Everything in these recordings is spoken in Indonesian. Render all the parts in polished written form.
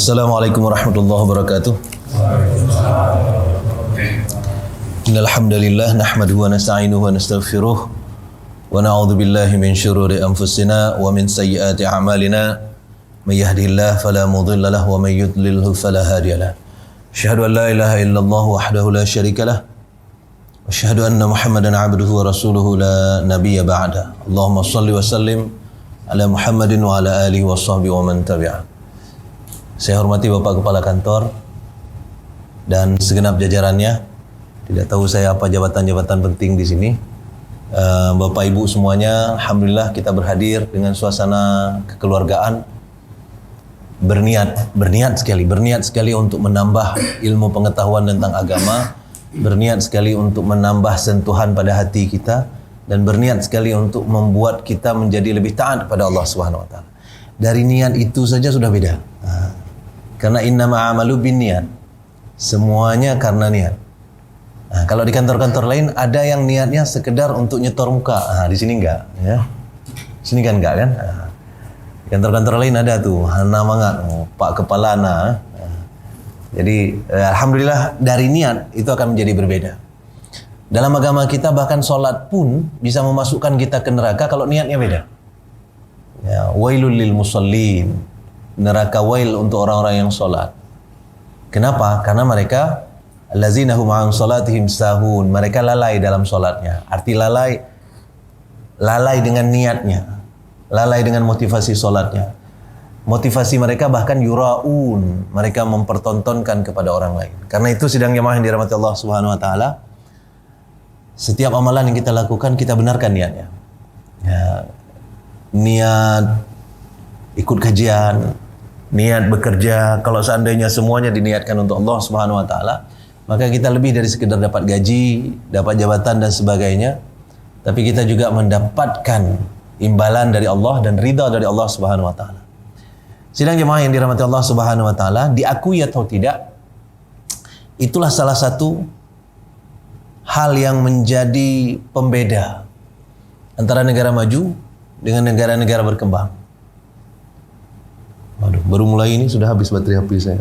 Assalamualaikum warahmatullahi wabarakatuh. Innal hamdalillah nahmaduhu wa nasta'inuhu wa nastaghfiruh wa na'udzu billahi min syururi anfusina wa min sayyiati a'malina. May yahdihillahu fala mudilla lahu wa may yudlilhu fala hadiyalah. Asyhadu an la ilaha illallah wahdahu la syarika lah. Wa asyhadu anna Muhammadan 'abduhu wa rasuluhu la nabiyya ba'da. Allahumma shalli wa sallim ala Muhammadin wa ala alihi wa sahbihi wa man tabi'ah. Saya hormati Bapak Kepala Kantor dan segenap jajarannya. Tidak tahu saya apa jabatan-jabatan penting di sini. Bapak Ibu semuanya, alhamdulillah kita berhadir dengan suasana kekeluargaan. Berniat sekali untuk menambah ilmu pengetahuan tentang agama, berniat sekali untuk menambah sentuhan pada hati kita, dan berniat sekali untuk membuat kita menjadi lebih taat kepada Allah Subhanahu wa taala. Dari niat itu saja sudah beda. Karena innama amalu binniyat. Semuanya karena niat. Nah, kalau di kantor-kantor lain ada yang niatnya sekedar untuk nyetor muka. Nah, di sini enggak, ya. Di sini kan enggak kan? Nah, di kantor-kantor lain ada tuh, Hana Mangat, Pak Kepala Nah. Jadi alhamdulillah dari niat itu akan menjadi berbeda. Dalam agama kita bahkan sholat pun bisa memasukkan kita ke neraka kalau niatnya beda. Ya, wailul lil musallin. Neraka wail untuk orang-orang yang sholat. Kenapa? Karena mereka allazina hum an sholatihim sahun. Mereka lalai dalam sholatnya. Arti lalai dengan niatnya, lalai dengan motivasi sholatnya. Motivasi mereka bahkan yura'un. Mereka mempertontonkan kepada orang lain. Karena itu sidang jamaah yang dirahmati Allah Subhanahu wa taala, setiap amalan yang kita lakukan kita benarkan niatnya. Ya, niat ikut kajian, niat bekerja, kalau seandainya semuanya diniatkan untuk Allah Subhanahu wa taala, maka kita lebih dari sekedar dapat gaji, dapat jabatan dan sebagainya, tapi kita juga mendapatkan imbalan dari Allah dan ridha dari Allah Subhanahu wa taala. Sidang jemaah yang dirahmati Allah Subhanahu wa taala, diakui atau tidak, itulah salah satu hal yang menjadi pembeda antara negara maju dengan negara-negara berkembang. Waduh, baru mulai ini sudah habis baterai HP saya.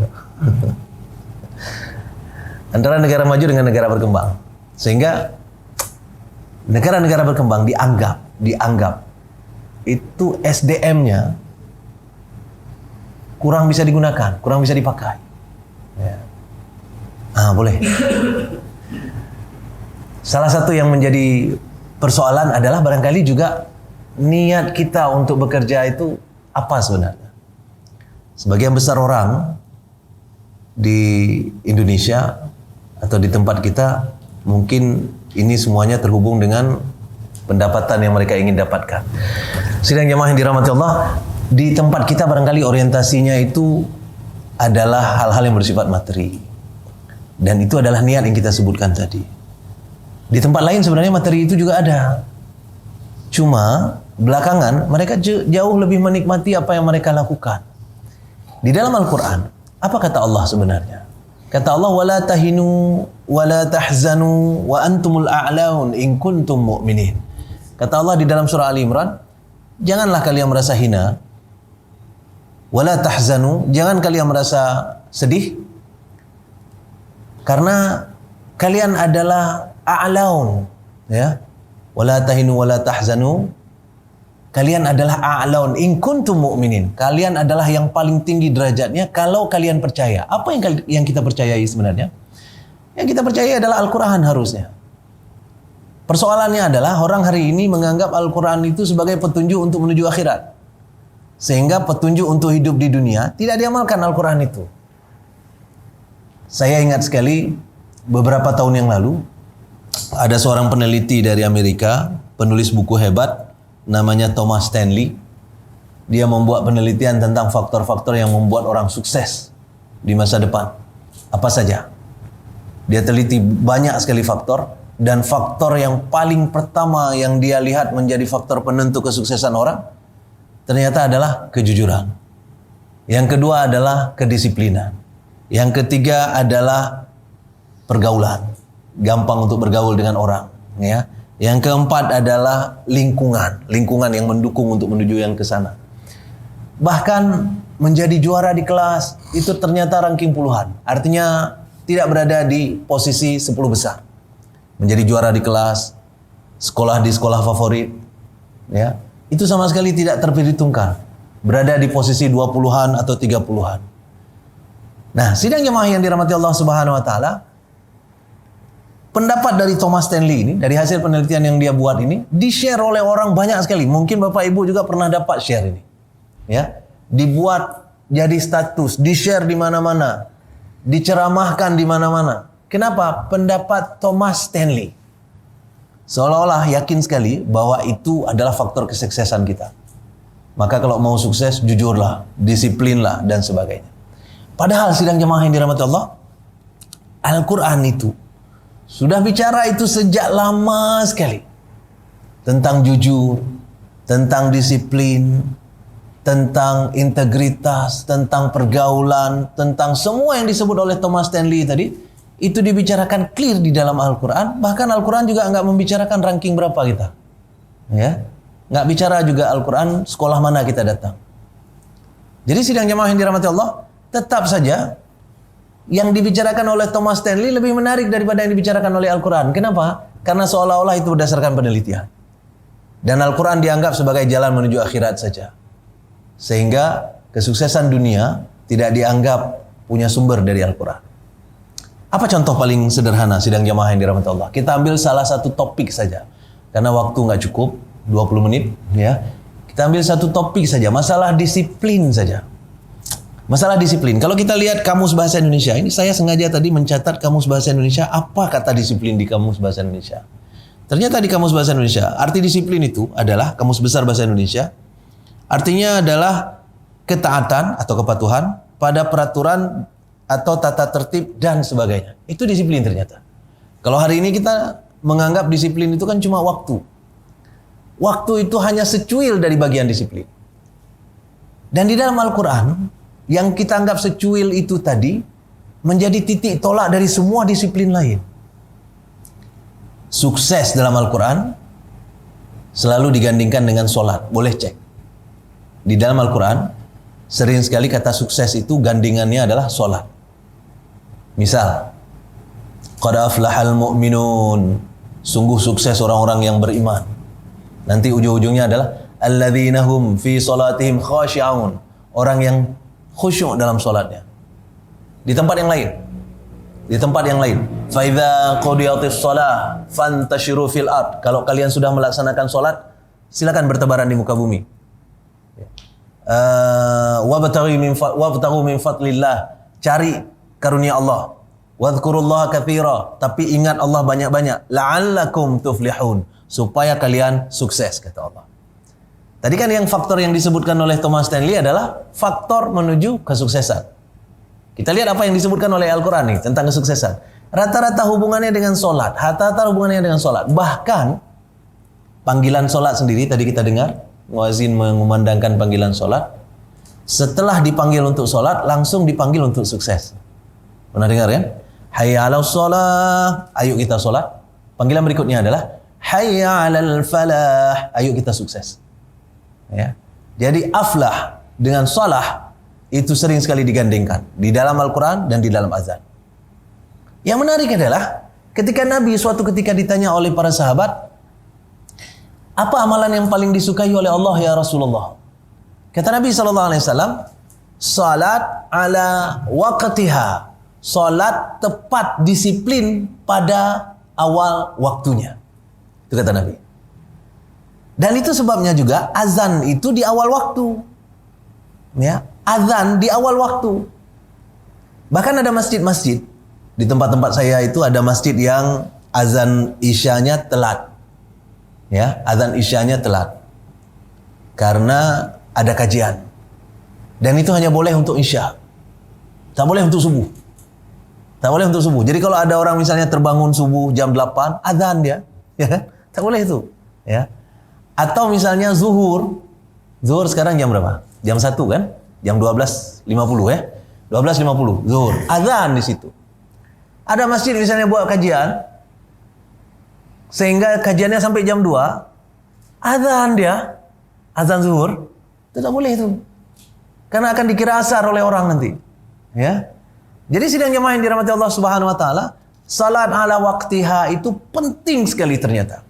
Antara negara maju dengan negara berkembang. Sehingga negara-negara berkembang dianggap itu SDM-nya kurang bisa digunakan, kurang bisa dipakai. Ya. Boleh. Salah satu yang menjadi persoalan adalah barangkali juga niat kita untuk bekerja itu apa sebenarnya. Sebagian besar orang di Indonesia atau di tempat kita mungkin ini semuanya terhubung dengan pendapatan yang mereka ingin dapatkan. Sidang jamaah yang dirahmati Allah, di tempat kita barangkali orientasinya itu adalah hal-hal yang bersifat materi. Dan itu adalah niat yang kita sebutkan tadi. Di tempat lain sebenarnya materi itu juga ada. Cuma belakangan mereka jauh lebih menikmati apa yang mereka lakukan. Di dalam Al-Quran, apa kata Allah sebenarnya? Kata Allah, وَلَا تَهِنُوا وَلَا تَحْزَنُوا وَأَنْتُمُ الْأَعْلَوْنَ إِن كُنْتُمْ مُؤْمِنِينَ. Kata Allah di dalam surah Ali Imran, janganlah kalian merasa hina, وَلَا تَحْزَنُوا, jangan kalian merasa sedih, karena kalian adalah a'laun, ya. وَلَا تَهِنُوا وَلَا تَحْزَنُوا, kalian adalah a'laun in kuntum mu'minin. Kalian adalah yang paling tinggi derajatnya kalau kalian percaya. Apa yang kita percayai sebenarnya? Yang kita percayai adalah Al-Quran harusnya. Persoalannya adalah orang hari ini menganggap Al-Quran itu sebagai petunjuk untuk menuju akhirat. Sehingga petunjuk untuk hidup di dunia tidak diamalkan Al-Quran itu. Saya ingat sekali beberapa tahun yang lalu ada seorang peneliti dari Amerika, penulis buku hebat, namanya Thomas Stanley. Dia membuat penelitian tentang faktor-faktor yang membuat orang sukses di masa depan. Apa saja? Dia teliti banyak sekali faktor, dan faktor yang paling pertama yang dia lihat menjadi faktor penentu kesuksesan orang ternyata adalah kejujuran. Yang kedua adalah kedisiplinan. Yang ketiga adalah pergaulan. Gampang untuk bergaul dengan orang, ya. Yang keempat adalah lingkungan yang mendukung untuk menuju yang ke sana. Bahkan menjadi juara di kelas, itu ternyata ranking puluhan. Artinya tidak berada di posisi 10 besar. Menjadi juara di kelas, sekolah di sekolah favorit, ya, itu sama sekali tidak terperhitungkan. Berada di posisi 20-an atau 30-an. Nah, sidang jemaah yang dirahmati Allah Subhanahu wa taala, pendapat dari Thomas Stanley ini, dari hasil penelitian yang dia buat ini, di-share oleh orang banyak sekali. Mungkin Bapak Ibu juga pernah dapat share ini. Ya, dibuat jadi status, di-share di mana-mana, diceramahkan di mana-mana. Kenapa? Pendapat Thomas Stanley. Seolah-olah yakin sekali bahwa itu adalah faktor kesuksesan kita. Maka kalau mau sukses, jujurlah, disiplinlah, dan sebagainya. Padahal sidang jemaah yang dirahmati Allah, Al-Quran itu sudah bicara itu sejak lama sekali. Tentang jujur, tentang disiplin, tentang integritas, tentang pergaulan, tentang semua yang disebut oleh Thomas Stanley tadi, itu dibicarakan clear di dalam Al-Quran. Bahkan Al-Quran juga nggak membicarakan ranking berapa kita. Ya, nggak bicara juga Al-Quran sekolah mana kita datang. Jadi sidang jemaah yang dirahmati Allah, tetap saja yang dibicarakan oleh Thomas Stanley lebih menarik daripada yang dibicarakan oleh Al-Quran. Kenapa? Karena seolah-olah itu berdasarkan penelitian. Dan Al-Quran dianggap sebagai jalan menuju akhirat saja. Sehingga kesuksesan dunia tidak dianggap punya sumber dari Al-Quran. Apa contoh paling sederhana sidang jamaah yang dirahmati Allah? Kita ambil salah satu topik saja. Karena waktu nggak cukup, 20 menit. Ya. Kita ambil satu topik saja, masalah disiplin saja. Masalah disiplin. Kalau kita lihat Kamus Bahasa Indonesia, ini saya sengaja tadi mencatat Kamus Bahasa Indonesia, apa kata disiplin di Kamus Bahasa Indonesia. Ternyata di Kamus Bahasa Indonesia, arti disiplin itu adalah, Kamus Besar Bahasa Indonesia, artinya adalah ketaatan atau kepatuhan pada peraturan atau tata tertib dan sebagainya. Itu disiplin ternyata. Kalau hari ini kita menganggap disiplin itu kan cuma waktu. Waktu itu hanya secuil dari bagian disiplin. Dan di dalam Al-Quran, yang kita anggap secuil itu tadi, menjadi titik tolak dari semua disiplin lain. Sukses dalam Al-Quran selalu digandingkan dengan sholat. Boleh cek. Di dalam Al-Quran, sering sekali kata sukses itu gandingannya adalah sholat. Misal, qad aflahal mu'minun, sungguh sukses orang-orang yang beriman. Nanti ujung-ujungnya adalah alladzina hum fi salatihim khashi'un, orang yang khusyuk dalam salatnya. Di tempat yang lain, fa idza qudiyatis shalah fantashiru fil ard, kalau kalian sudah melaksanakan salat, silakan bertebaran di muka bumi. Wabtaghu min fadlillah, cari karunia Allah. Wadhkurullaha katsira, tapi ingat Allah banyak-banyak. La'allakum tuflihun, supaya kalian sukses, kata Allah. Tadi kan yang faktor yang disebutkan oleh Thomas Stanley adalah faktor menuju kesuksesan. Kita lihat apa yang disebutkan oleh Al-Quran nih tentang kesuksesan. Rata-rata hubungannya dengan solat. Bahkan panggilan solat sendiri tadi kita dengar, muazin mengumandangkan panggilan solat. Setelah dipanggil untuk solat, langsung dipanggil untuk sukses. Pernah dengar kan? Hayya 'alas shalah, ayo kita solat. Panggilan berikutnya adalah hayya 'alal falah, ayo kita sukses. Ya. Jadi aflah dengan salah itu sering sekali digandingkan di dalam Al-Quran dan di dalam azan. Yang menarik adalah ketika Nabi suatu ketika ditanya oleh para sahabat, apa amalan yang paling disukai oleh Allah ya Rasulullah? Kata Nabi SAW, salat ala waqtiha, salat tepat disiplin pada awal waktunya. Itu kata Nabi. Dan itu sebabnya juga azan itu di awal waktu. Ya, azan di awal waktu. Bahkan ada masjid-masjid di tempat-tempat saya itu ada masjid yang azan isyanya telat. Ya, azan isyanya telat. Karena ada kajian. Dan itu hanya boleh untuk isya. Tak boleh untuk subuh. Tak boleh untuk subuh. Jadi kalau ada orang misalnya terbangun subuh jam 8, azan dia, ya kan? Tak boleh itu, ya. Atau misalnya zuhur. Zuhur sekarang jam berapa? Jam 1 kan? Jam 12.50 ya. 12.50 zuhur. Azan di situ. Ada masjid misalnya buat kajian sehingga kajiannya sampai jam 2. Azan dia. Azan zuhur. Itu tak boleh itu. Karena akan dikira asar oleh orang nanti. Ya. Jadi sidang jemaah yang dirahmati Allah Subhanahu wa taala, salat ala waqtiha itu penting sekali ternyata.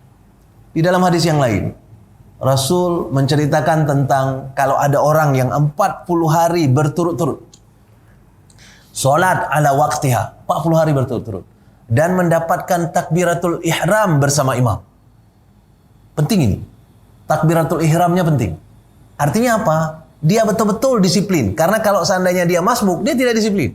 Di dalam hadis yang lain, Rasul menceritakan tentang kalau ada orang yang 40 hari berturut-turut salat ala waqtiha, 40 hari berturut-turut, dan mendapatkan takbiratul ihram bersama imam. Penting ini. Takbiratul ihramnya penting. Artinya apa? Dia betul-betul disiplin. Karena kalau seandainya dia masbuk, dia tidak disiplin.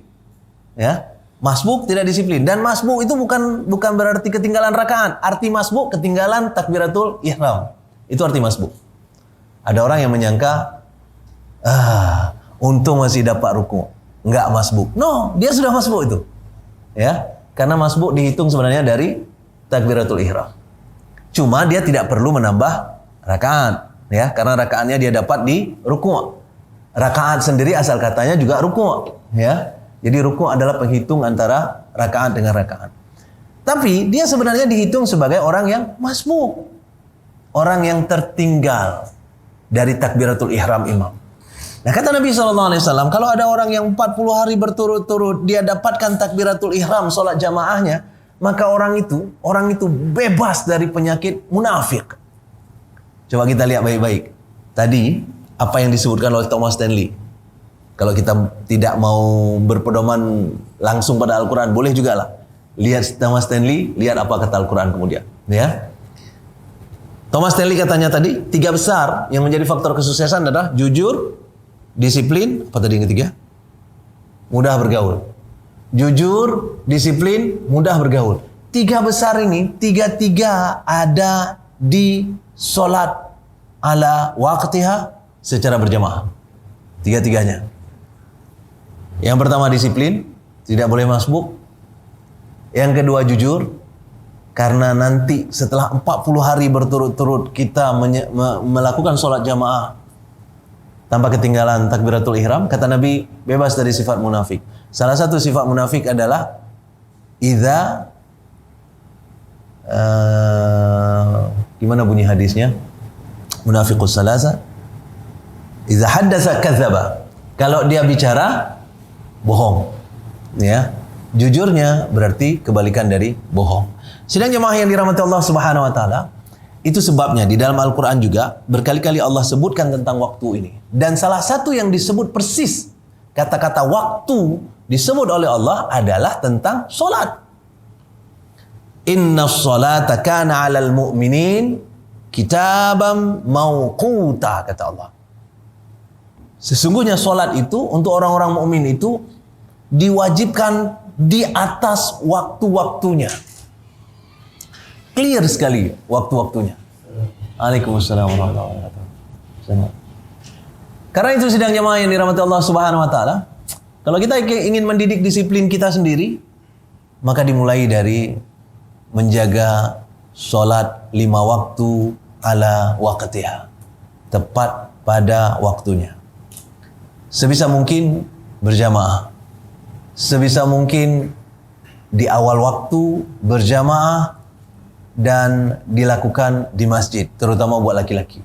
Ya, masbuk tidak disiplin. Dan masbuk itu bukan berarti ketinggalan rakaat. Arti masbuk ketinggalan takbiratul ihram. Itu arti masbuk. Ada orang yang menyangka, untung masih dapat ruku. Enggak masbuk. No, dia sudah masbuk itu. Ya, karena masbuk dihitung sebenarnya dari takbiratul ihram. Cuma dia tidak perlu menambah rakaat. Ya, karena rakaatnya dia dapat di ruku'. Rakaat sendiri asal katanya juga ruku', ya. Jadi ruku' adalah penghitung antara rakaat dengan rakaat. Tapi dia sebenarnya dihitung sebagai orang yang masbuk. Orang yang tertinggal dari takbiratul ihram imam. Nah, kata Nabi SAW, kalau ada orang yang 40 hari berturut-turut dia dapatkan takbiratul ihram salat jamaahnya, maka orang itu bebas dari penyakit munafik. Coba kita lihat baik-baik. Tadi apa yang disebutkan oleh Thomas Stanley. Kalau kita tidak mau berpedoman langsung pada Al-Quran, boleh juga lah. Lihat Thomas Stanley, lihat apa kata Al-Quran kemudian. Ya. Thomas Stanley katanya tadi, 3 besar yang menjadi faktor kesuksesan adalah jujur, disiplin, apa tadi yang ketiga? Mudah bergaul. Jujur, disiplin, mudah bergaul. 3 besar ini, 3 ada di solat ala waqtiha secara berjamaah. 3-3-nya. Yang pertama disiplin, tidak boleh masbuk. Yang kedua jujur, karena nanti setelah 40 hari berturut-turut kita melakukan sholat jamaah tanpa ketinggalan takbiratul ihram, kata Nabi bebas dari sifat munafik. Salah satu sifat munafik adalah gimana bunyi hadisnya? Munafiqus salasa idza haddatsa kadzdzaba. Kalau dia bicara bohong. Ya. Jujurnya berarti kebalikan dari bohong. Sidang jemaah yang dirahmati Allah Subhanahu wa taala, itu sebabnya di dalam Al-Qur'an juga berkali-kali Allah sebutkan tentang waktu ini. Dan salah satu yang disebut persis kata-kata waktu disebut oleh Allah adalah tentang salat. Inna sholata kana 'alal mu'minin kitabam mauquta, kata Allah. Sesungguhnya solat itu untuk orang-orang mukmin itu diwajibkan di atas waktu-waktunya. Clear sekali waktu-waktunya. Waalaikumsalam warahmatullahi wabarakatuh. Karena itu sidang jemaah yang dirahmati Allah Subhanahu wa taala, kalau kita ingin mendidik disiplin kita sendiri, maka dimulai dari menjaga solat 5 waktu ala waqtiha, tepat pada waktunya. Sebisa mungkin berjamaah. Sebisa mungkin di awal waktu berjamaah dan dilakukan di masjid, terutama buat laki-laki.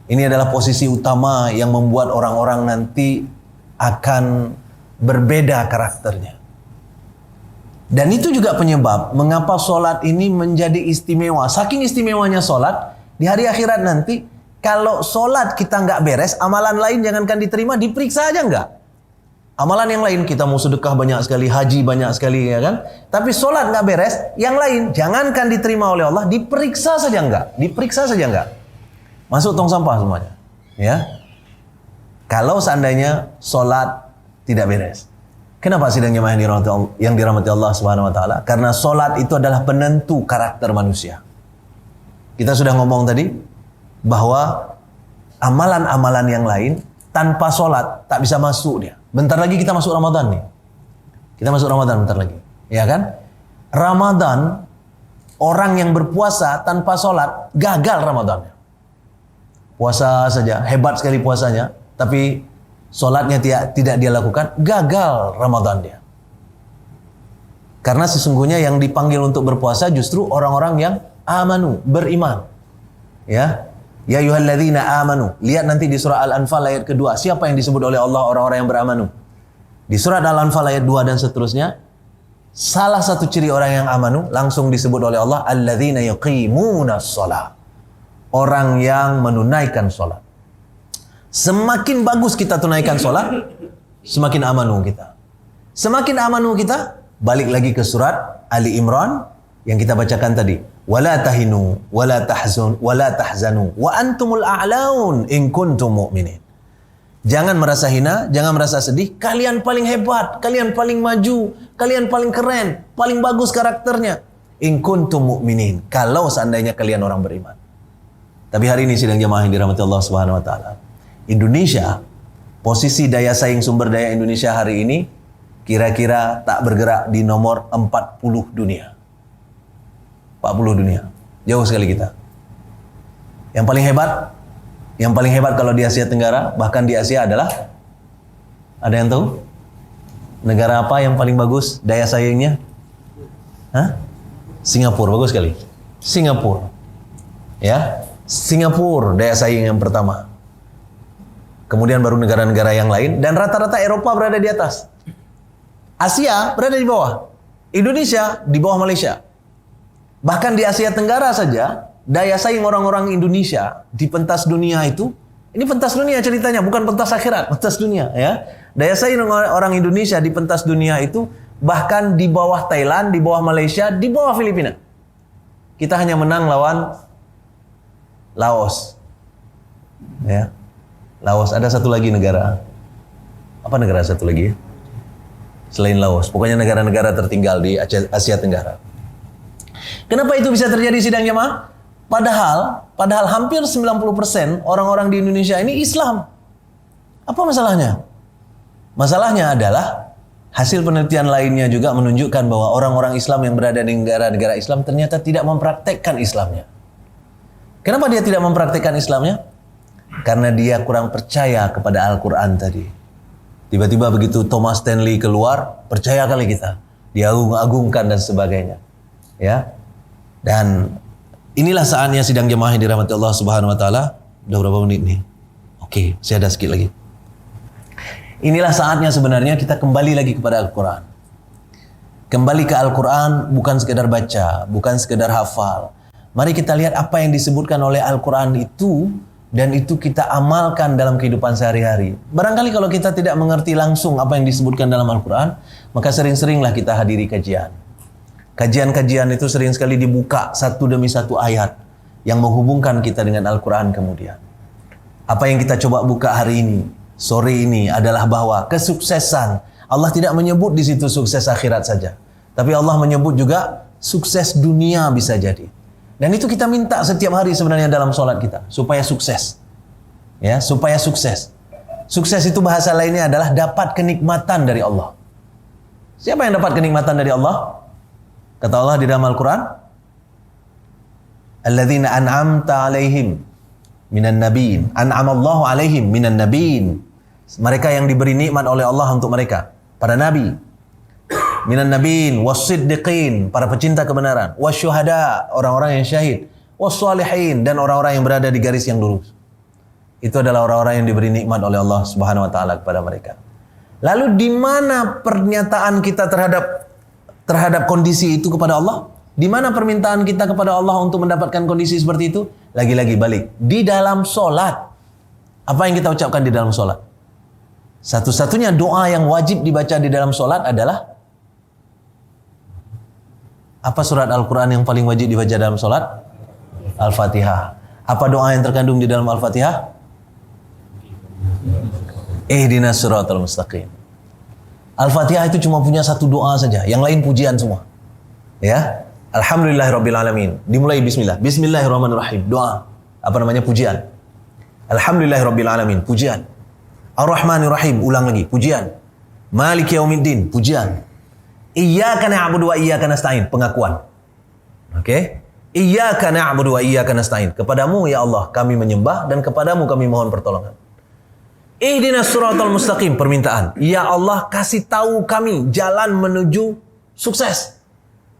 Ini adalah posisi utama yang membuat orang-orang nanti akan berbeda karakternya. Dan itu juga penyebab mengapa solat ini menjadi istimewa. Saking istimewanya solat, di hari akhirat nanti, kalau solat kita nggak beres, amalan lain jangankan diterima, diperiksa aja nggak. Amalan yang lain, kita mau sedekah banyak sekali, haji banyak sekali, ya kan? Tapi solat nggak beres, yang lain jangankan diterima oleh Allah, diperiksa saja nggak. Diperiksa saja nggak. Masuk tong sampah semuanya. Ya. Kalau seandainya solat tidak beres. Kenapa sidang jemaah yang dirahmati Allah Subhanahu wa taala? Karena solat itu adalah penentu karakter manusia. Kita sudah ngomong tadi bahwa amalan-amalan yang lain tanpa solat tak bisa masuk dia. Bentar lagi kita masuk Ramadan nih. Kita masuk Ramadan bentar lagi. Ya kan? Ramadan, orang yang berpuasa tanpa solat gagal Ramadannya. Puasa saja, hebat sekali puasanya, tapi solatnya tidak dia lakukan, gagal Ramadan dia. Karena sesungguhnya yang dipanggil untuk berpuasa justru orang-orang yang amanu, beriman. Ya, Ya ayyuhalladzina amanu. Lihat nanti di surah Al-Anfal ayat kedua. Siapa yang disebut oleh Allah orang-orang yang beramanu? Di surat Al-Anfal ayat 2 dan seterusnya, salah satu ciri orang yang amanu langsung disebut oleh Allah, alladzina yuqimunas shalah. Orang yang menunaikan salat. Semakin bagus kita tunaikan salat, semakin amanu kita. Semakin amanu kita, balik lagi ke surat Ali Imran yang kita bacakan tadi. Wala tahinu, wala tahzanu, wa antumul a'laun in kuntum mu'minin. Jangan merasa hina, jangan merasa sedih. Kalian paling hebat, kalian paling maju, kalian paling keren, paling bagus karakternya. In kuntum mu'minin. Kalau seandainya kalian orang beriman. Tapi hari ini sidang jamaah yang dirahmati Allah Subhanahu wa taala. Indonesia, posisi daya saing sumber daya Indonesia hari ini kira-kira tak bergerak di nomor 40 dunia. 40 dunia. Jauh sekali kita. Yang paling hebat kalau di Asia Tenggara, bahkan di Asia adalah, ada yang tahu? Negara apa yang paling bagus daya saingnya? Singapura, bagus sekali. Singapura. Ya, Singapura daya saing yang pertama. Kemudian baru negara-negara yang lain, dan rata-rata Eropa berada di atas. Asia berada di bawah. Indonesia di bawah Malaysia. Bahkan di Asia Tenggara saja, daya saing orang-orang Indonesia di pentas dunia itu, ini pentas dunia ceritanya, bukan pentas akhirat, pentas dunia ya. Daya saing orang Indonesia di pentas dunia itu bahkan di bawah Thailand, di bawah Malaysia, di bawah Filipina. Kita hanya menang lawan Laos. Ya. Laos, ada satu lagi negara. Apa negara satu lagi? Selain Laos, pokoknya negara-negara tertinggal di Asia Tenggara. Kenapa itu bisa terjadi sidang jamaah? Padahal hampir 90% orang-orang di Indonesia ini Islam. Apa masalahnya? Masalahnya adalah hasil penelitian lainnya juga menunjukkan bahwa orang-orang Islam yang berada di negara-negara Islam ternyata tidak mempraktekkan Islamnya. Kenapa dia tidak mempraktekkan Islamnya? Karena dia kurang percaya kepada Al-Quran tadi. Tiba-tiba begitu Thomas Stanley keluar, percaya kali kita. Dia agung-agungkan dan sebagainya. Ya. Dan inilah saatnya sidang jemaah yang dirahmati Allah Subhanahu wa taala. Udah berapa menit nih? Oke, saya ada sedikit lagi. Inilah saatnya sebenarnya kita kembali lagi kepada Al-Quran. Kembali ke Al-Quran bukan sekedar baca, bukan sekedar hafal. Mari kita lihat apa yang disebutkan oleh Al-Quran itu, dan itu kita amalkan dalam kehidupan sehari-hari. Barangkali kalau kita tidak mengerti langsung apa yang disebutkan dalam Al-Quran, maka sering-seringlah kita hadiri kajian. Kajian-kajian itu sering sekali dibuka satu demi satu ayat yang menghubungkan kita dengan Al-Quran kemudian. Apa yang kita coba buka hari ini, sore ini adalah bahwa kesuksesan, Allah tidak menyebut di situ sukses akhirat saja. Tapi Allah menyebut juga sukses dunia bisa jadi. Dan itu kita minta setiap hari sebenarnya dalam sholat kita. Supaya sukses. Ya, supaya sukses. Sukses itu bahasa lainnya adalah dapat kenikmatan dari Allah. Siapa yang dapat kenikmatan dari Allah? Kata Allah di dalam Al-Quran, Alladzina an'amta alaihim minan nabiin. An'amallahu alaihim minan nabiin. Mereka yang diberi nikmat oleh Allah untuk mereka. Para nabi. Minan nabiin, was-siddiqin, para pecinta kebenaran, wasyuhada, orang-orang yang syahid, was-salihin, dan orang-orang yang berada di garis yang lurus. Itu adalah orang-orang yang diberi nikmat oleh Allah Subhanahu wa taala kepada mereka. Lalu di mana pernyataan kita terhadap kondisi itu kepada Allah? Di mana permintaan kita kepada Allah untuk mendapatkan kondisi seperti itu? Lagi-lagi balik di dalam solat. Apa yang kita ucapkan di dalam solat? Satu-satunya doa yang wajib dibaca di dalam solat adalah apa surat Al-Quran yang paling wajib dibaca dalam solat? Al-Fatihah. Apa doa yang terkandung di dalam Al-Fatihah? Ihdinas siratal mustaqim. Al-Fatihah itu cuma punya satu doa saja, yang lain pujian semua. Ya, Alhamdulillahirabbil alamin. Dimulai bismillah. Bismillahirrahmanirrahim. Doa. Apa namanya? Pujian. Alhamdulillahirabbil alamin. Pujian. Ar-Rahmanirrahim. Ulang lagi. Pujian. Maliki yaumiddin. Pujian. Iyyaka na'budu wa iyyaka nasta'in. Pengakuan. Oke? Iyyaka na'budu wa iyyaka nasta'in. Kepadamu ya Allah kami menyembah dan kepadamu kami mohon pertolongan. Ihdinas siratal mustaqim. Permintaan. Ya Allah kasih tahu kami jalan menuju sukses.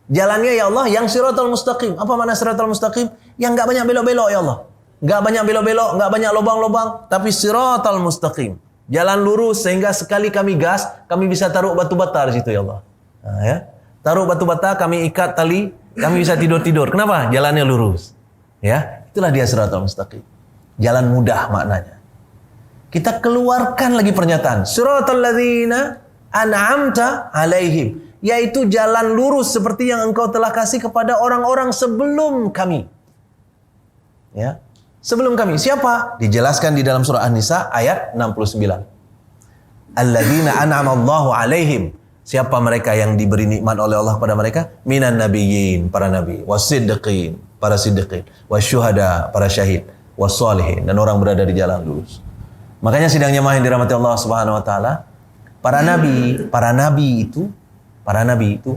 Jalannya ya Allah yang siratal mustaqim. Apa makna siratal mustaqim? Yang enggak banyak belok-belok ya Allah. Enggak banyak belok-belok, enggak banyak lubang-lubang, tapi siratal mustaqim. Jalan lurus sehingga sekali kami gas, kami bisa taruh batu bata di situ ya Allah. Nah, ya. Taruh batu bata, kami ikat tali, kami bisa tidur-tidur. Kenapa? Jalannya lurus. Ya, itulah dia siratal mustaqim. Jalan mudah maknanya. Kita keluarkan lagi pernyataan. Siratal ladzina an'amta alaihim. Yaitu jalan lurus seperti yang engkau telah kasih kepada orang-orang sebelum kami. Ya. Sebelum kami. Siapa? Dijelaskan di dalam surah An-Nisa ayat 69. Alladzina an'amallahu alaihim. Siapa mereka yang diberi nikmat oleh Allah kepada mereka? Minan nabiyyin, para nabi, wasiddiqin, para siddiqin, wasyuhada, para syahid, wassalihin, dan orang berada di jalan lurus. Makanya sidang jemaah yang dirahmati Allah Subhanahu wa taala, para nabi itu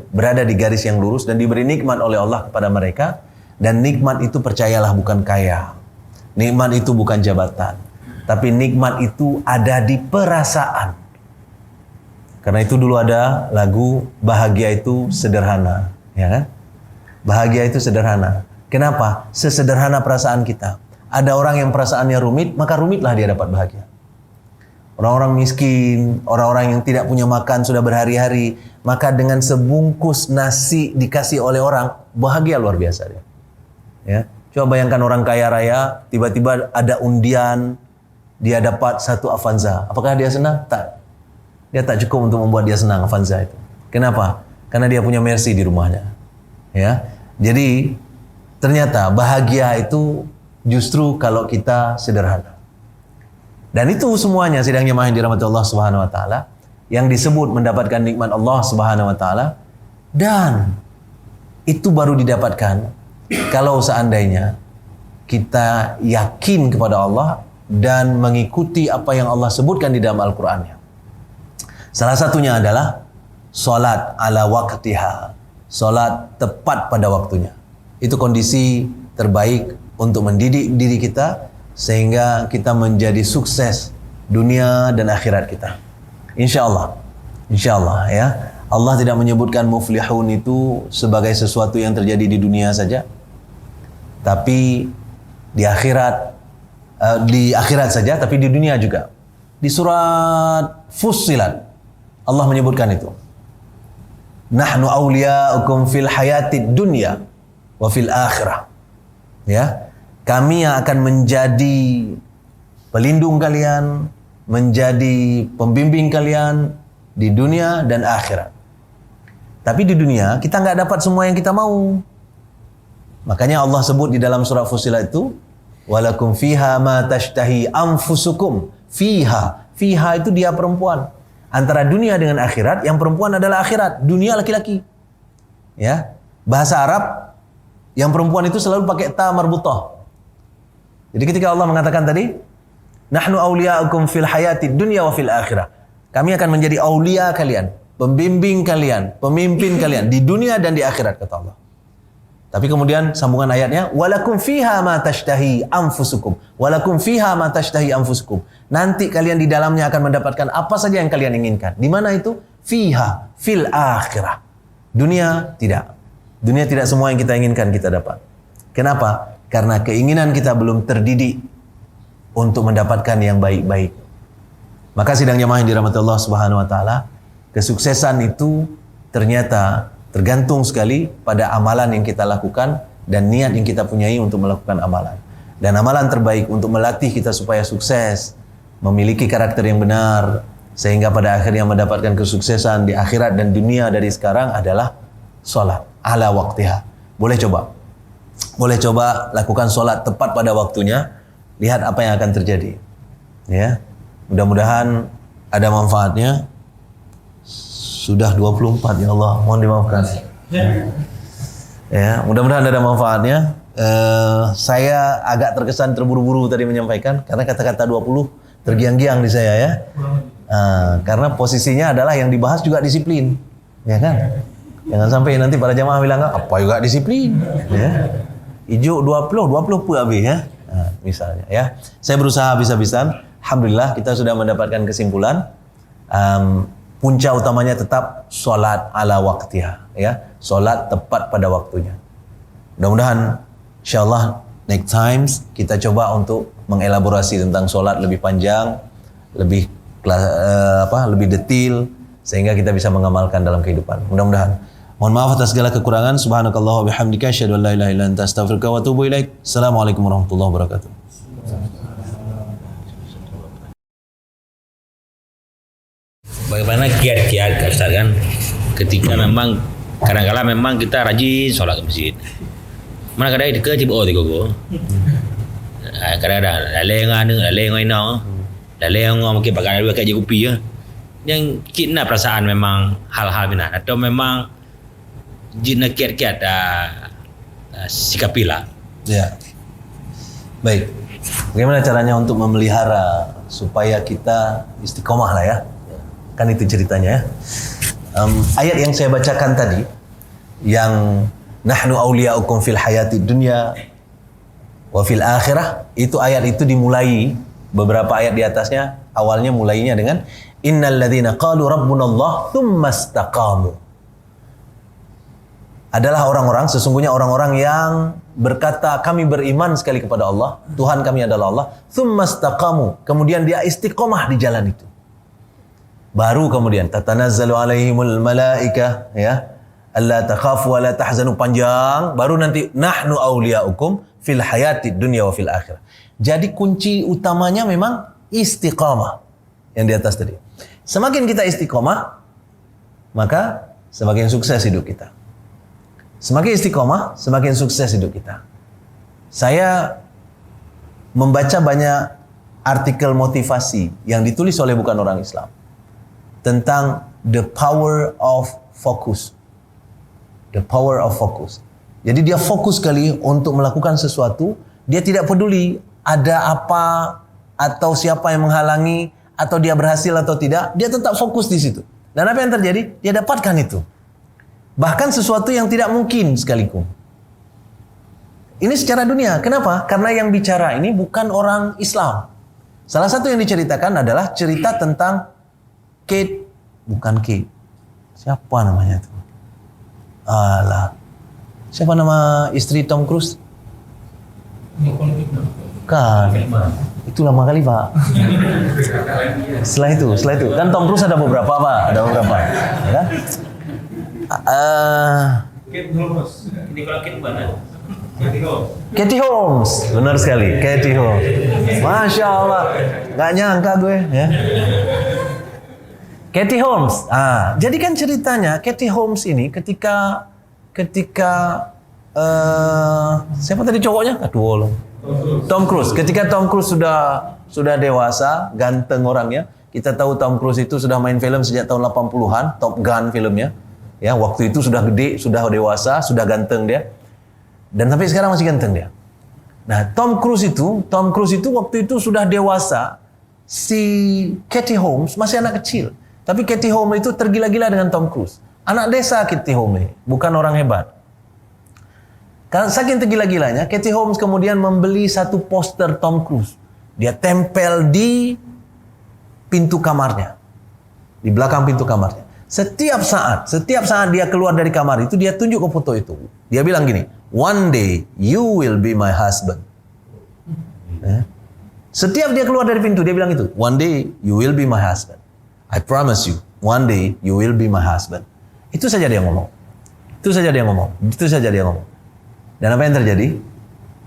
berada di garis yang lurus dan diberi nikmat oleh Allah kepada mereka, dan nikmat itu percayalah bukan kaya. Nikmat itu bukan jabatan, tapi nikmat itu ada di perasaan. Karena itu dulu ada lagu bahagia itu sederhana, ya kan? Bahagia itu sederhana. Kenapa? Sesederhana perasaan kita. Ada orang yang perasaannya rumit, maka rumitlah dia dapat bahagia. Orang-orang miskin, orang-orang yang tidak punya makan sudah berhari-hari, maka dengan sebungkus nasi dikasih oleh orang, bahagia luar biasa dia. Ya. Coba bayangkan orang kaya raya, tiba-tiba ada undian, dia dapat 1 Avanza. Apakah dia senang? Tak. Dia tak cukup untuk membuat dia senang Avanza itu. Kenapa? Karena dia punya Mercy di rumahnya. Ya. Jadi ternyata bahagia itu justru kalau kita sederhana. Dan itu semuanya sidang jemaah yang dirahmati Allah Subhanahu wa taala yang disebut mendapatkan nikmat Allah Subhanahu wa taala, dan itu baru didapatkan kalau seandainya kita yakin kepada Allah dan mengikuti apa yang Allah sebutkan di dalam Al-Qur'annya. Salah satunya adalah salat ala waqtiha. Salat tepat pada waktunya. Itu kondisi terbaik untuk mendidik diri kita sehingga kita menjadi sukses dunia dan akhirat kita. Insyaallah. Insyaallah ya. Allah tidak menyebutkan muflihun itu sebagai sesuatu yang terjadi di dunia saja. Tapi di akhirat saja, tapi di dunia juga. Di surat Fussilat Allah menyebutkan itu. Nahnu awliya'ukum fil hayatid dunya wa fil akhirah. Ya. Kami yang akan menjadi pelindung kalian, menjadi pembimbing kalian di dunia dan akhirat. Tapi di dunia kita nggak dapat semua yang kita mau. Makanya Allah sebut di dalam surah Fussilat itu, walakum fiha ma tashtahi anfusukum. Fiha itu dia perempuan. Antara dunia dengan akhirat, yang perempuan adalah akhirat, dunia laki-laki. Ya. Bahasa Arab yang perempuan itu selalu pakai ta marbutah. Jadi ketika Allah mengatakan tadi, nahnu awliya'ukum fil hayatid dunya wa fil akhirah. Kami akan menjadi aulia kalian, pembimbing kalian, pemimpin kalian di dunia dan di akhirat, kata Allah. Tapi kemudian sambungan ayatnya, walakum fiha ma tashtahi anfusukum. Walakum fiha ma tashtahi anfusukum. Nanti kalian di dalamnya akan mendapatkan apa saja yang kalian inginkan. Di mana itu? Fiha, fil akhirah. Dunia tidak. Dunia tidak semua yang kita inginkan kita dapat. Kenapa? Karena keinginan kita belum terdidik untuk mendapatkan yang baik-baik. Maka sidang jemaah yang dirahmati Allah Subhanahu wa taala, kesuksesan itu ternyata tergantung sekali pada amalan yang kita lakukan dan niat yang kita punyai untuk melakukan amalan. Dan amalan terbaik untuk melatih kita supaya sukses, memiliki karakter yang benar, sehingga pada akhirnya mendapatkan kesuksesan di akhirat dan dunia dari sekarang adalah sholat ala waqtiha. Boleh coba lakukan sholat tepat pada waktunya, lihat apa yang akan terjadi. Ya, mudah-mudahan ada manfaatnya. Sudah 24 ya Allah, mohon dimaafkan. Ya, mudah-mudahan ada manfaatnya. Saya agak terkesan terburu-buru tadi menyampaikan karena kata-kata 20 tergiang-giang di saya ya. Karena posisinya adalah yang dibahas juga disiplin, ya kan? Jangan sampai nanti para jamaah bilang apa juga disiplin, ya. Hijau 20 pun habis ya. Misalnya ya. Saya berusaha habis-habisan. Alhamdulillah kita sudah mendapatkan kesimpulan. Punca utamanya tetap sholat ala waqtiha, ya, sholat tepat pada waktunya. Mudah-mudahan insyaallah next times kita coba untuk mengelaborasi tentang solat lebih panjang, lebih lebih detail sehingga kita bisa mengamalkan dalam kehidupan. Mudah-mudahan. Mohon maaf atas segala kekurangan. Subhanakallah wa bihamdika asyhadu an la ilaha illa anta astaghfiruka wa atubu ilaik. Assalamualaikum warahmatullahi wabarakatuh. Bagaimana kiat-kiat Ustaz kan ketika memang kadang-kadang memang kita rajin sholat ke masjid. Mana kadang ke tiba tiba kadang-kadang laleng ino mungkin pakai dua kaji kopi ya. Yang kita perasaan memang hal-hal minat atau memang jina kiat-kiat sikapilah. Ya. Baik. Bagaimana caranya untuk memelihara supaya kita istiqomah lah ya? Kan itu ceritanya ya. Ayat yang saya bacakan tadi yang nahnu awliya'ukum fil hayati dunya wa fil akhirah, itu ayat itu dimulai beberapa ayat di atasnya awalnya mulainya dengan innal ladzina qalu rabbunallah tsumma istaqamu. Adalah orang-orang, sesungguhnya orang-orang yang berkata kami beriman sekali kepada Allah, Tuhan kami adalah Allah, tsumma istaqamu, kemudian dia istiqomah di jalan itu. Baru kemudian tatanazzalu alaihimul malaika ya alla takhafu wa la tahzanu, panjang, baru nanti nahnu awliya'ukum fil hayati dunya wa fil akhirah. Jadi kunci utamanya memang istiqamah yang di atas tadi. Semakin kita istiqamah, maka semakin sukses hidup kita. Semakin istiqamah, semakin sukses hidup kita. Saya membaca banyak artikel motivasi yang ditulis oleh bukan orang Islam tentang the power of focus. The power of focus. Jadi dia fokus sekali untuk melakukan sesuatu, dia tidak peduli ada apa atau siapa yang menghalangi atau dia berhasil atau tidak, dia tetap fokus di situ. Dan apa yang terjadi? Dia dapatkan itu. Bahkan sesuatu yang tidak mungkin sekalipun. Ini secara dunia. Kenapa? Karena yang bicara ini bukan orang Islam. Salah satu yang diceritakan adalah cerita tentang siapa namanya itu? Siapa nama istri Tom Cruise? Bukan. Itu lama kali Pak. Setelah itu kan Tom Cruise ada beberapa Pak, ya. Katie Holmes, benar sekali, Katie Holmes. Masya Allah, nggak nyangka gue ya. Katie Holmes. Jadi kan ceritanya Katie Holmes ini ketika siapa tadi cowoknya? Aduh, Tom Cruise. Ketika Tom Cruise sudah dewasa, ganteng orangnya. Kita tahu Tom Cruise itu sudah main film sejak tahun 80-an, Top Gun filmnya. Ya, waktu itu sudah gede, sudah dewasa, sudah ganteng dia. Dan sampai sekarang masih ganteng dia. Nah, Tom Cruise itu waktu itu sudah dewasa. Si Katie Holmes masih anak kecil. Tapi Katie Holmes itu tergila-gila dengan Tom Cruise. Anak desa Katie Holmes ini, bukan orang hebat. Karena saking tergila-gilanya, Katie Holmes kemudian membeli satu poster Tom Cruise. Dia tempel di pintu kamarnya. Di belakang pintu kamarnya. Setiap saat dia keluar dari kamar itu, dia tunjuk ke foto itu. Dia bilang gini, one day you will be my husband. Setiap dia keluar dari pintu, dia bilang itu, one day you will be my husband. I promise you, one day you will be my husband. Itu saja dia ngomong. Dan apa yang terjadi?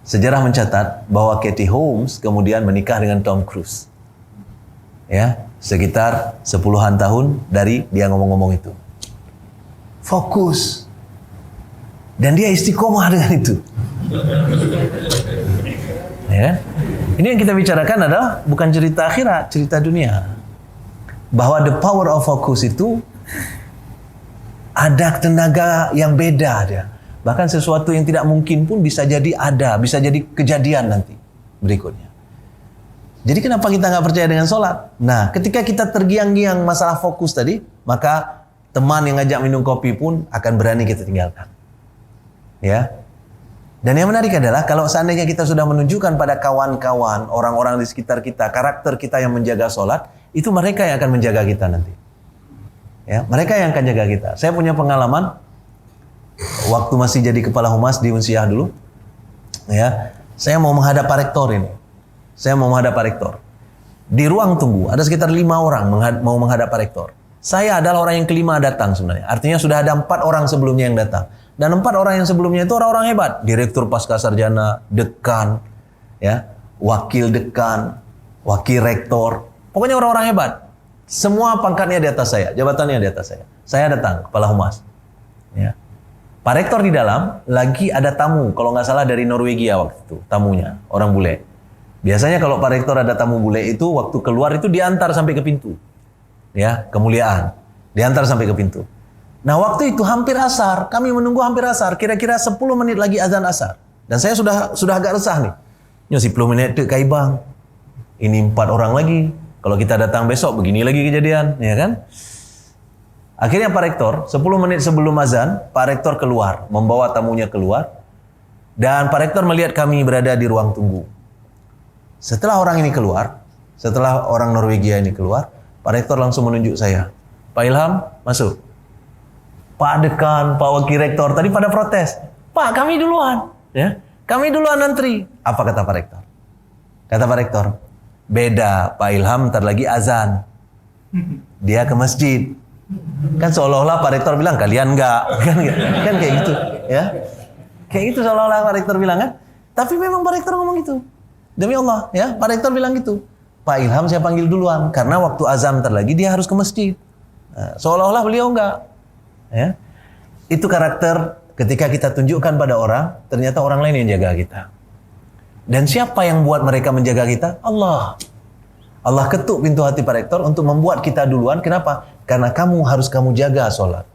Sejarah mencatat bahwa Katie Holmes kemudian menikah dengan Tom Cruise. Ya, sekitar 10-an tahun dari dia ngomong-ngomong itu. Fokus. Dan dia istiqomah dengan itu. Ya. Ini yang kita bicarakan adalah bukan cerita akhirat, cerita dunia. Bahwa the power of focus itu ada tenaga yang beda dia. Bahkan sesuatu yang tidak mungkin pun bisa jadi ada, bisa jadi kejadian nanti berikutnya. Jadi kenapa kita nggak percaya dengan sholat? Nah, ketika kita tergiang-giang masalah fokus tadi, maka teman yang ngajak minum kopi pun akan berani kita tinggalkan. Ya. Dan yang menarik adalah kalau seandainya kita sudah menunjukkan pada kawan-kawan, orang-orang di sekitar kita, karakter kita yang menjaga sholat, itu mereka yang akan menjaga kita nanti. Ya, mereka yang akan jaga kita. Saya punya pengalaman waktu masih jadi kepala humas di Unsiah dulu. Ya, Saya mau menghadap Pak Rektor ini. Saya mau menghadap Pak Rektor. Di ruang tunggu ada sekitar 5 orang mau menghadap Pak Rektor. Saya adalah orang yang kelima datang sebenarnya. Artinya sudah ada 4 orang sebelumnya yang datang. Dan 4 orang yang sebelumnya itu orang-orang hebat. Direktur Pascasarjana, dekan, ya, wakil dekan, wakil rektor. Pokoknya orang-orang hebat. Semua pangkatnya di atas saya, jabatannya di atas saya. Saya datang, kepala humas. Ya. Pak Rektor di dalam, lagi ada tamu, kalau nggak salah dari Norwegia waktu itu, tamunya, orang bule. Biasanya kalau Pak Rektor ada tamu bule itu, waktu keluar itu diantar sampai ke pintu. Ya, kemuliaan. Diantar sampai ke pintu. Nah waktu itu hampir asar, kami menunggu hampir asar, kira-kira 10 menit lagi azan asar. Dan saya sudah agak resah nih. Nyo 10 menit ke Kaibang. Ini 4 orang lagi. Kalau kita datang besok begini lagi kejadian, ya kan? Akhirnya Pak Rektor 10 menit sebelum azan, Pak Rektor keluar, membawa tamunya keluar. Dan Pak Rektor melihat kami berada di ruang tunggu. Setelah orang ini keluar, setelah orang Norwegia ini keluar, Pak Rektor langsung menunjuk saya. Pak Ilham, masuk. Pak Dekan, Pak Wakil Rektor tadi pada protes. Pak, kami duluan, ya. Kami duluan antri. Apa kata Pak Rektor? Kata Pak Rektor, beda Pak Ilham ntar lagi azan. Dia ke masjid. Kan seolah-olah Pak Rektor bilang kalian enggak. Kan kayak gitu, ya. Kayak gitu seolah-olah Pak Rektor bilang kan. Tapi memang Pak Rektor ngomong gitu. Demi Allah, ya. Pak Rektor bilang gitu. Pak Ilham saya panggil duluan karena waktu azan ntar lagi dia harus ke masjid. Nah, seolah-olah beliau enggak. Ya. Itu karakter ketika kita tunjukkan pada orang, ternyata orang lain yang jaga kita. Dan siapa yang buat mereka menjaga kita? Allah. Allah ketuk pintu hati Pak Rektor untuk membuat kita duluan. Kenapa? Karena harus kamu jaga sholat.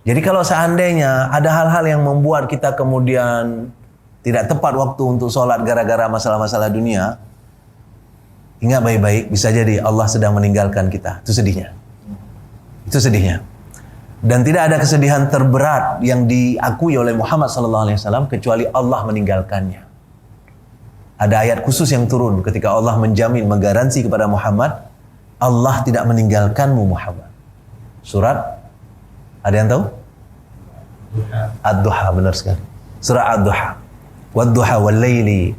Jadi kalau seandainya ada hal-hal yang membuat kita kemudian tidak tepat waktu untuk sholat gara-gara masalah-masalah dunia, ingat baik-baik, bisa jadi Allah sedang meninggalkan kita. Itu sedihnya. Itu sedihnya. Dan tidak ada kesedihan terberat yang diakui oleh Muhammad SAW kecuali Allah meninggalkannya. Ada ayat khusus yang turun ketika Allah menjamin, menggaransi kepada Muhammad, Allah tidak meninggalkanmu Muhammad. Surat, ada yang tahu? Ad-Duha, benar sekali. Surah Ad-Duha. Wad-Duha wal-Laili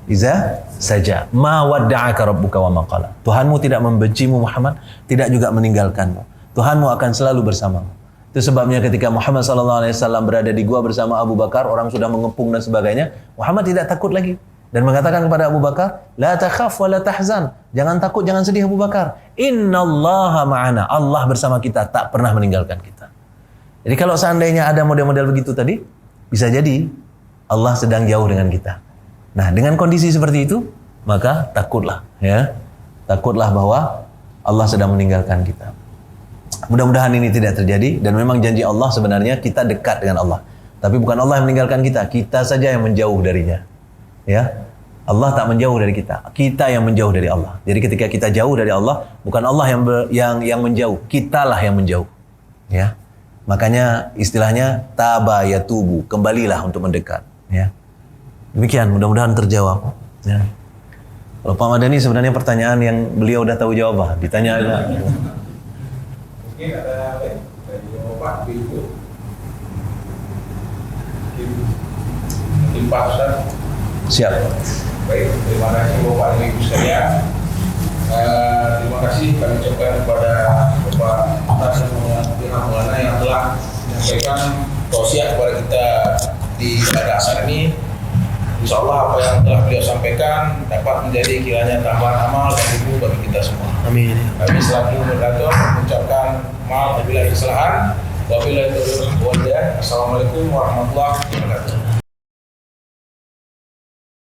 iza saja. Ma wadda'aka rabbuka wa ma qala. Tuhanmu tidak membencimu Muhammad, tidak juga meninggalkanmu. Tuhanmu akan selalu bersamamu. Itu sebabnya ketika Muhammad SAW berada di gua bersama Abu Bakar, orang sudah mengepung dan sebagainya, Muhammad tidak takut lagi. Dan mengatakan kepada Abu Bakar, la takhaf wa la tahzan. Jangan takut, jangan sedih Abu Bakar. Innallaha ma'ana. Allah bersama kita, tak pernah meninggalkan kita. Jadi kalau seandainya ada model-model begitu tadi, bisa jadi Allah sedang jauh dengan kita. Nah, dengan kondisi seperti itu, maka takutlah, ya. Takutlah bahwa Allah sedang meninggalkan kita. Mudah-mudahan ini tidak terjadi, dan memang janji Allah sebenarnya kita dekat dengan Allah. Tapi bukan Allah yang meninggalkan kita, kita saja yang menjauh darinya. Ya, Allah tak menjauh dari kita, kita yang menjauh dari Allah. Jadi ketika kita jauh dari Allah, bukan Allah yang menjauh, kitalah yang menjauh. Ya, makanya istilahnya taba yatubu, kembalilah untuk mendekat. Ya, demikian. Mudah-mudahan terjawab. Ya. Kalau Pak Madani sebenarnya pertanyaan yang beliau udah tahu jawab, ditanya aja. Mungkin ada dari Bapak Ibu, mungkin Pak Ustaz. Siap. Baik, terima kasih Bapak dan Ibu sekalian. Terima kasih kami ucapkan kepada Bapak Ustaz Maulana yang telah menyampaikan tausiah kepada kita di pada asar ini. Insya Allah apa yang telah beliau sampaikan dapat menjadi kiranya tambahan amal dan ibu bagi kita semua. Amin. Kami selaku moderator mengucapkan maaf apabila kesalahan. Wabillahi taufiq wal hidayah. Assalamualaikum warahmatullahi wabarakatuh.